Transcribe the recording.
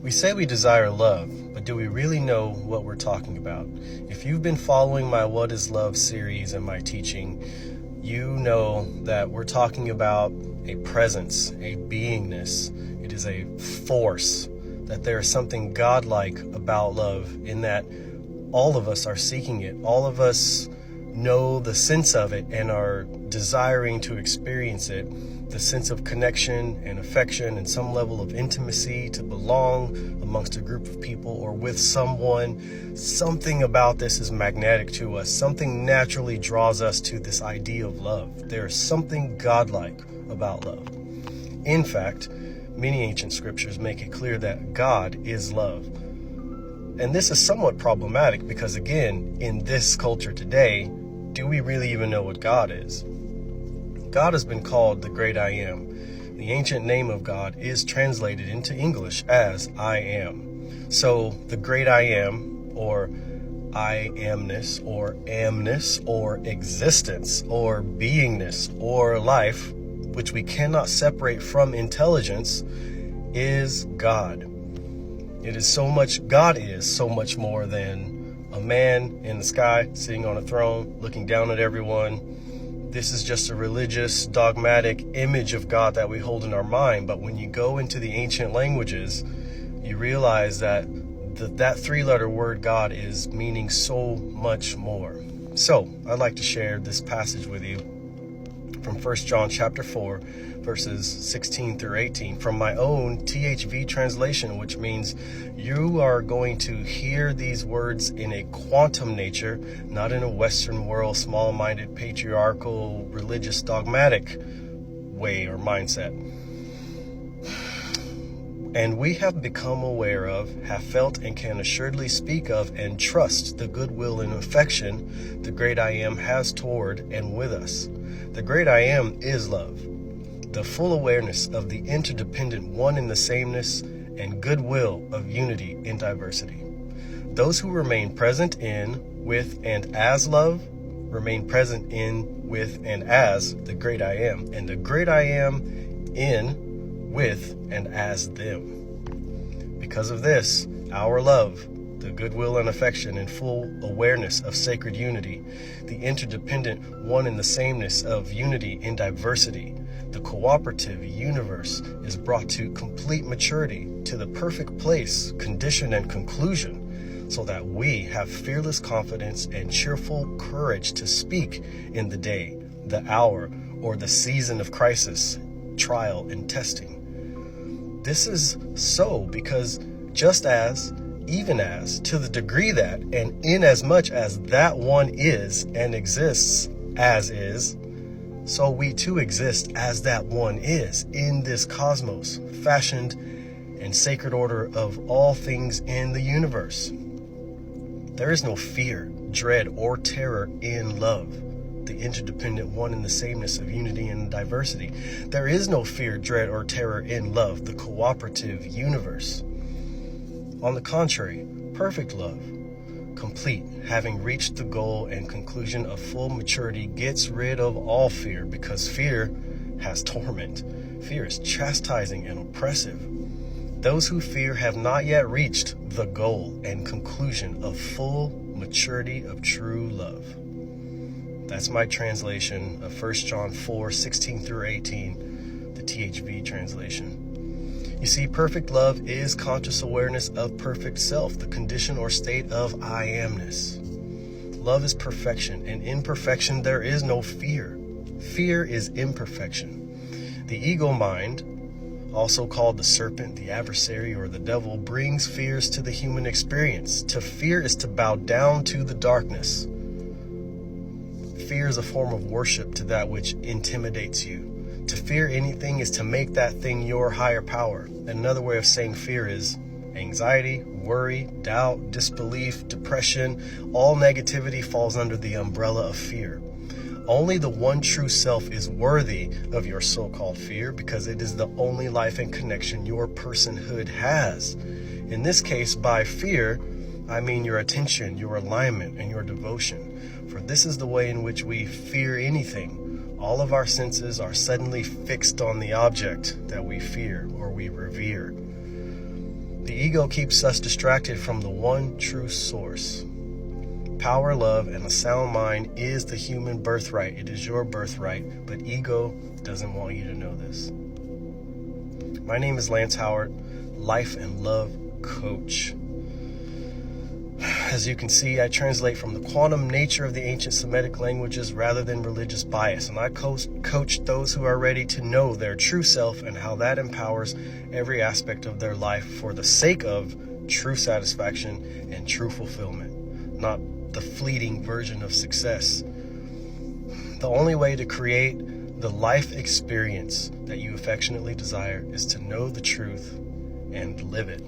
We say we desire love, but do we really know what we're talking about? If you've been following my What is Love series and my teaching, you know that we're talking about a presence, a beingness. It is a force, that there is something godlike about love in that all of us are seeking it. All of us know the sense of it and are desiring to experience it. The sense of connection and affection and some level of intimacy, to belong amongst a group of people or with someone. Something about this is magnetic to us. Something naturally draws us to this idea of love. There is something godlike about love. In fact, many ancient scriptures make it clear that God is love. And this is somewhat problematic because, again, in this culture today, do we really even know what God is? God has been called the Great I Am. The ancient name of God is translated into English as I Am. So the Great I Am, or I amness, or amness, or existence, or beingness, or life, which we cannot separate from intelligence, is God. God is so much more than a man in the sky sitting on a throne looking down at everyone. This is just a religious, dogmatic image of God that we hold in our mind. But when you go into the ancient languages, you realize that that three-letter word God is meaning so much more. So I'd like to share this passage with you from 1 John chapter 4, verses 16 through 18, from my own THV translation, which means you are going to hear these words in a quantum nature, not in a Western world, small-minded, patriarchal, religious, dogmatic way or mindset. And we have become aware of, have felt, and can assuredly speak of and trust the goodwill and affection the Great I Am has toward and with us. The Great I Am is love. The full awareness of the interdependent one in the sameness and goodwill of unity in diversity. Those who remain present in, with, and as love remain present in, with, and as the Great I Am, and the Great I Am in, with, and as them. Because of this, our love, the goodwill and affection and full awareness of sacred unity, the interdependent one in the sameness of unity in diversity, the cooperative universe is brought to complete maturity, to the perfect place, condition, and conclusion, so that we have fearless confidence and cheerful courage to speak in the day, the hour, or the season of crisis, trial, and testing. This is so because just as, even as, to the degree that, and in as much as that one is and exists as is, so we too exist as that one is in this cosmos, fashioned and sacred order of all things in the universe. There is no fear, dread, or terror in love, the interdependent one in the sameness of unity and diversity. There is no fear, dread, or terror in love, the cooperative universe. On the contrary, perfect love, complete, having reached the goal and conclusion of full maturity, gets rid of all fear, because fear has torment. Fear is chastising and oppressive. Those who fear have not yet reached the goal and conclusion of full maturity of true love. That's my translation of 1 John 4, 16 through 18, the THV translation. You see, perfect love is conscious awareness of perfect self, the condition or state of I amness. Love is perfection, and in perfection there is no fear. Fear is imperfection. The ego mind, also called the serpent, the adversary, or the devil, brings fears to the human experience. To fear is to bow down to the darkness. Fear is a form of worship to that which intimidates you. To fear anything is to make that thing your higher power. And another way of saying fear is anxiety, worry, doubt, disbelief, depression. All negativity falls under the umbrella of fear. Only the one true self is worthy of your so-called fear, because it is the only life and connection your personhood has. In this case, by fear, I mean your attention, your alignment, and your devotion. For this is the way in which we fear anything. All of our senses are suddenly fixed on the object that we fear or we revere. The ego keeps us distracted from the one true source. Power, love, and a sound mind is the human birthright. It is your birthright, but ego doesn't want you to know this. My name is Lance Howard, Life and Love Coach. As you can see, I translate from the quantum nature of the ancient Semitic languages rather than religious bias, and I coach those who are ready to know their true self and how that empowers every aspect of their life for the sake of true satisfaction and true fulfillment, not the fleeting version of success. The only way to create the life experience that you affectionately desire is to know the truth and live it.